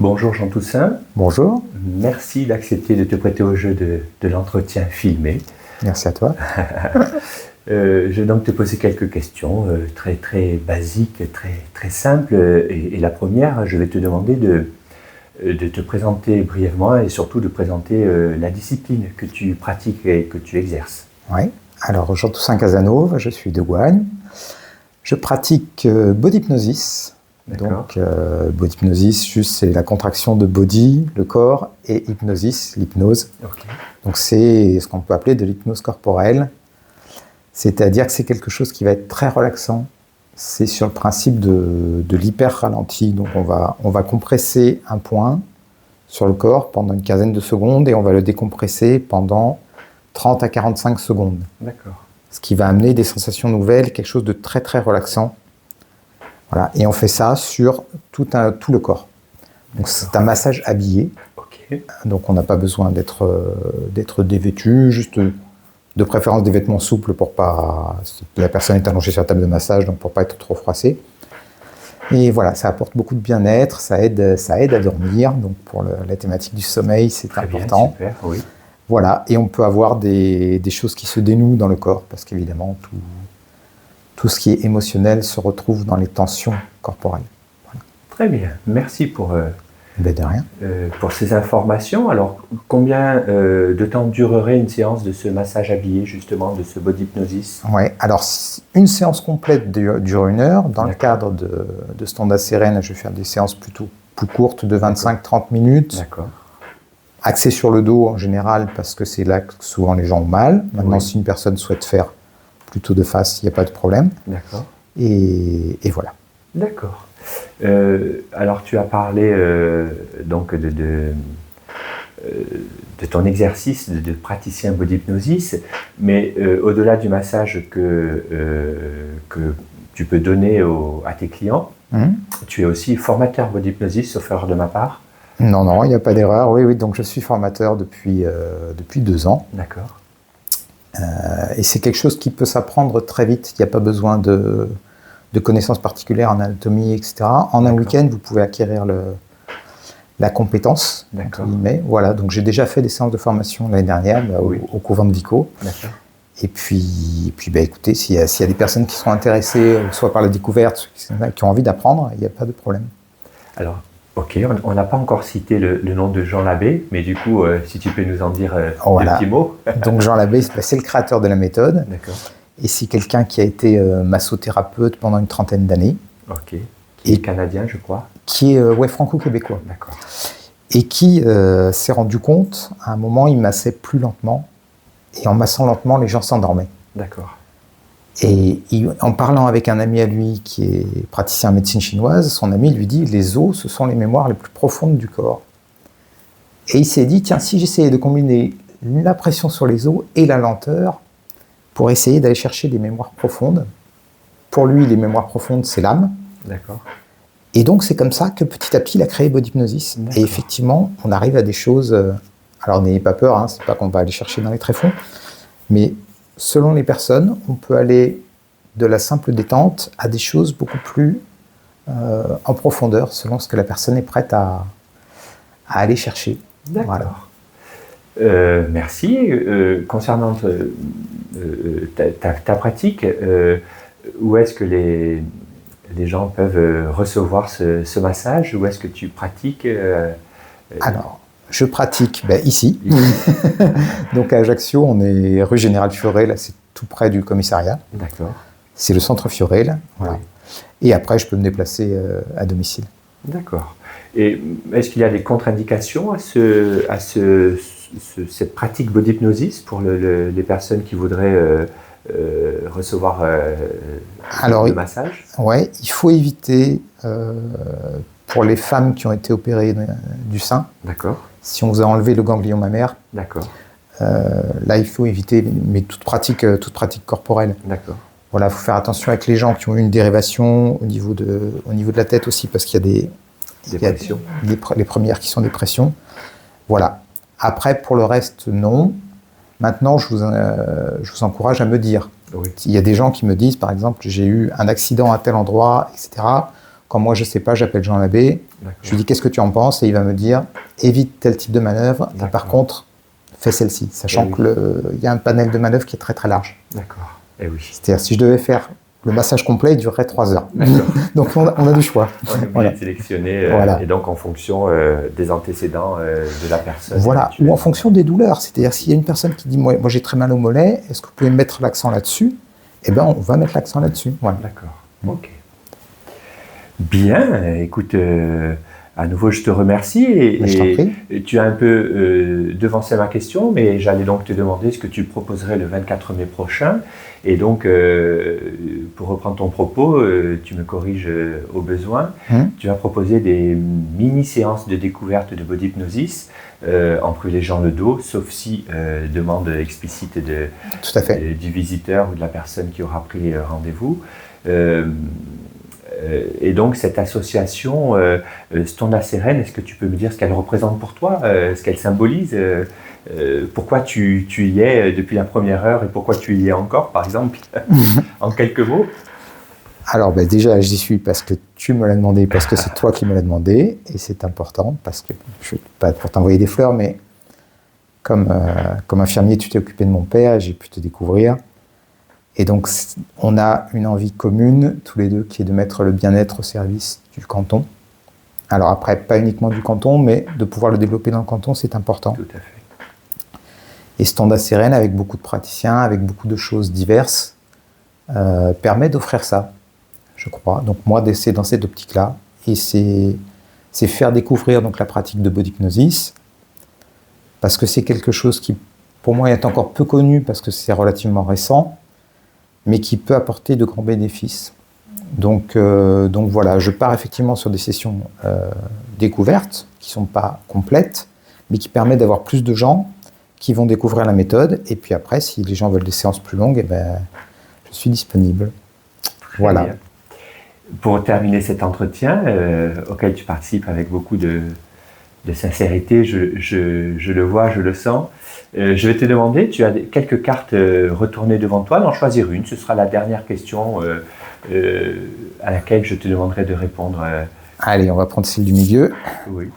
Bonjour Jean Toussaint. Bonjour. Merci d'accepter de te prêter au jeu de l'entretien filmé. Merci à toi. Je vais donc te poser quelques questions très basiques, très simples. Et la première, je vais te demander de te présenter brièvement et surtout de présenter la discipline que tu pratiques et que tu exerces. Oui. Alors, Jean Toussaint Casanova, je suis de Gouagne. Je pratique body hypnosis. Donc, body hypnosis, juste c'est la contraction de body, le corps, et hypnosis, l'hypnose. Okay. Donc, c'est ce qu'on peut appeler de l'hypnose corporelle. C'est-à-dire que c'est quelque chose qui va être très relaxant. C'est sur le principe de l'hyper ralenti. Donc, on va compresser un point sur le corps pendant une quinzaine de secondes et on va le décompresser pendant 30 à 45 secondes. D'accord. Ce qui va amener des sensations nouvelles, quelque chose de très relaxant. Voilà. Et on fait ça sur tout le corps. Donc c'est un massage habillé. Okay. Donc on n'a pas besoin d'être dévêtu, juste de préférence des vêtements souples pour pas... La personne est allongée sur la table de massage, donc pour pas être trop froissé. Et voilà, ça apporte beaucoup de bien-être, ça aide à dormir. Donc pour la thématique du sommeil, c'est très important. Bien, super, oui. Voilà, et on peut avoir des choses qui se dénouent dans le corps, parce qu'évidemment, tout ce qui est émotionnel se retrouve dans les tensions corporelles. Voilà. Très bien, merci pour de rien. Pour ces informations. Alors, combien de temps durerait une séance de ce massage habillé, justement, de ce body hypnosis? Oui, alors une séance complète dure 1 heure. Dans le cadre de Standa Sérène, je vais faire des séances plutôt plus courtes, de 25-30 minutes. D'accord. Axé sur le dos en général, parce que c'est là que souvent les gens ont mal. Maintenant, si une personne souhaite faire plutôt de face, il n'y a pas de problème. D'accord. Et voilà. D'accord. Alors, tu as parlé donc de ton exercice de praticien body hypnosis, mais au-delà du massage que tu peux donner à tes clients, tu es aussi formateur body hypnosis, sauf erreur de ma part. Non, il n'y a pas d'erreur. Oui, donc je suis formateur depuis 2 ans. D'accord. Et c'est quelque chose qui peut s'apprendre très vite. Il n'y a pas besoin de connaissances particulières en anatomie, etc. En un week-end, vous pouvez acquérir la compétence. D'accord. Voilà, donc j'ai déjà fait des séances de formation l'année dernière au couvent de Vico. D'accord. Et puis écoutez, s'il y a des personnes qui sont intéressées, soit par la découverte, qui ont envie d'apprendre, il n'y a pas de problème. Alors, ok, on n'a pas encore cité le nom de Jean Labbé, mais du coup, si tu peux nous en dire des petits mots. Donc Jean Labbé, c'est le créateur de la méthode. D'accord. Et c'est quelqu'un qui a été massothérapeute pendant une 30aine d'années. Ok. Qui est canadien, je crois. Qui est franco-québécois. D'accord. Et qui s'est rendu compte, à un moment, il massait plus lentement. Et en massant lentement, les gens s'endormaient. D'accord. Et en parlant avec un ami à lui qui est praticien en médecine chinoise, son ami lui dit « Les os, ce sont les mémoires les plus profondes du corps ». Et il s'est dit « Tiens, si j'essayais de combiner la pression sur les os et la lenteur pour essayer d'aller chercher des mémoires profondes. » Pour lui, les mémoires profondes, c'est l'âme. D'accord. Et donc, c'est comme ça que petit à petit, il a créé Body Hypnosis. Et effectivement, on arrive à des choses... alors, n'ayez pas peur, c'est pas qu'on va aller chercher dans les tréfonds, mais selon les personnes, on peut aller de la simple détente à des choses beaucoup plus en profondeur, selon ce que la personne est prête à aller chercher. D'accord. Voilà. Merci. Concernant ta pratique, où est-ce que les gens peuvent recevoir ce massage? Où est-ce que tu pratiques Alors, je pratique ici. Donc à Ajaccio, on est rue Général Fiorel, là c'est tout près du commissariat. D'accord. C'est le centre Fiorel. Voilà. Oui. Et après, je peux me déplacer à domicile. D'accord. Et est-ce qu'il y a des contre-indications à cette pratique body hypnosis pour les personnes qui voudraient recevoir le massage? Oui, il faut éviter pour les femmes qui ont été opérées du sein. D'accord. Si on vous a enlevé le ganglion mammaire, d'accord. Là il faut éviter, mais toute pratique corporelle. D'accord. Voilà, il faut faire attention avec les gens qui ont eu une dérivation au niveau de la tête aussi, parce qu'il y a les premières qui sont des pressions. Voilà. Après, pour le reste, non. Maintenant, je vous encourage à me dire. Oui. Il y a des gens qui me disent, par exemple, j'ai eu un accident à tel endroit, etc. Quand moi je ne sais pas, j'appelle Jean Labbé, je lui dis qu'est-ce que tu en penses et il va me dire évite tel type de manœuvre et par contre fais celle-ci, sachant qu'il y a un panel de manœuvres qui est très très large. D'accord. Et oui. C'est-à-dire si je devais faire le massage complet, il durerait 3 heures. Donc on a du choix. On est obligé de sélectionner et donc en fonction des antécédents de la personne. Voilà, ou en fonction des douleurs. C'est-à-dire s'il y a une personne qui dit moi j'ai très mal au mollet, est-ce que vous pouvez mettre l'accent là-dessus? Eh bien on va mettre l'accent là-dessus. Voilà. D'accord, ok. Bien, écoute, à nouveau je te remercie et tu as un peu devancé ma question, mais j'allais donc te demander ce que tu proposerais le 24 mai prochain. Et donc, pour reprendre ton propos, tu me corriges au besoin, tu vas proposer des mini-séances de découverte de body hypnosis en privilégiant le dos, sauf si demande explicite du visiteur ou de la personne qui aura pris rendez-vous. Et donc cette association Stonda Seren, est-ce que tu peux me dire ce qu'elle représente pour toi, ce qu'elle symbolise, pourquoi tu y es depuis la première heure et pourquoi tu y es encore, par exemple, en quelques mots? Alors déjà j'y suis parce que tu me l'as demandé, parce que c'est toi qui me l'as demandé et c'est important parce que je ne suis pas pour t'envoyer des fleurs, mais comme infirmier tu t'es occupé de mon père et j'ai pu te découvrir. Et donc, on a une envie commune, tous les deux, qui est de mettre le bien-être au service du canton. Alors après, pas uniquement du canton, mais de pouvoir le développer dans le canton, c'est important. Tout à fait. Et Stonda Seren, avec beaucoup de praticiens, avec beaucoup de choses diverses, permet d'offrir ça, je crois. Donc moi, c'est dans cette optique-là. Et c'est faire découvrir donc, la pratique de body hypnosis, parce que c'est quelque chose qui, pour moi, est encore peu connu, parce que c'est relativement récent, mais qui peut apporter de grands bénéfices. Donc voilà, je pars effectivement sur des sessions découvertes, qui ne sont pas complètes, mais qui permettent d'avoir plus de gens qui vont découvrir la méthode, et puis après, si les gens veulent des séances plus longues, eh ben, je suis disponible. Voilà. Bien. Pour terminer cet entretien, auquel tu participes avec beaucoup de sincérité, je le vois, je le sens. Je vais te demander, tu as quelques cartes retournées devant toi, d'en choisir une. Ce sera la dernière question à laquelle je te demanderai de répondre. Allez, on va prendre celle du milieu. Oui.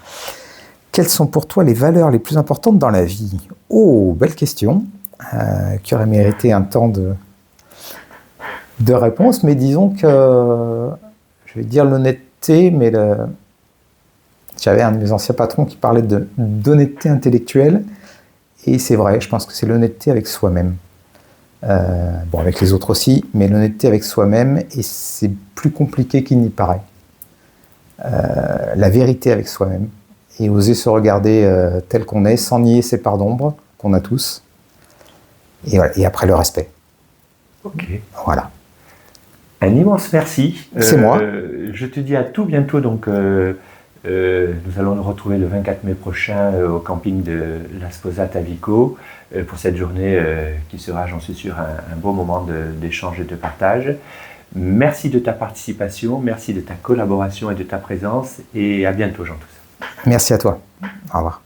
Quelles sont pour toi les valeurs les plus importantes dans la vie? Oh, belle question, qui aurait mérité un temps de réponse, mais disons que, je vais dire l'honnêteté, mais j'avais un de mes anciens patrons qui parlait d'honnêteté intellectuelle, et c'est vrai, je pense que c'est l'honnêteté avec soi-même. Bon, avec les autres aussi, mais l'honnêteté avec soi-même, et c'est plus compliqué qu'il n'y paraît. La vérité avec soi-même, et oser se regarder tel qu'on est, sans nier ses parts d'ombre qu'on a tous, et, voilà, et après le respect. Ok. Voilà. Un immense merci. C'est moi. Je te dis à tout bientôt, donc nous allons nous retrouver le 24 mai prochain au camping de La Sposata à Vico pour cette journée qui sera, j'en suis sûr, un beau moment d'échange et de partage. Merci de ta participation, merci de ta collaboration et de ta présence, et à bientôt, Jean-Tous. Merci à toi. Au revoir.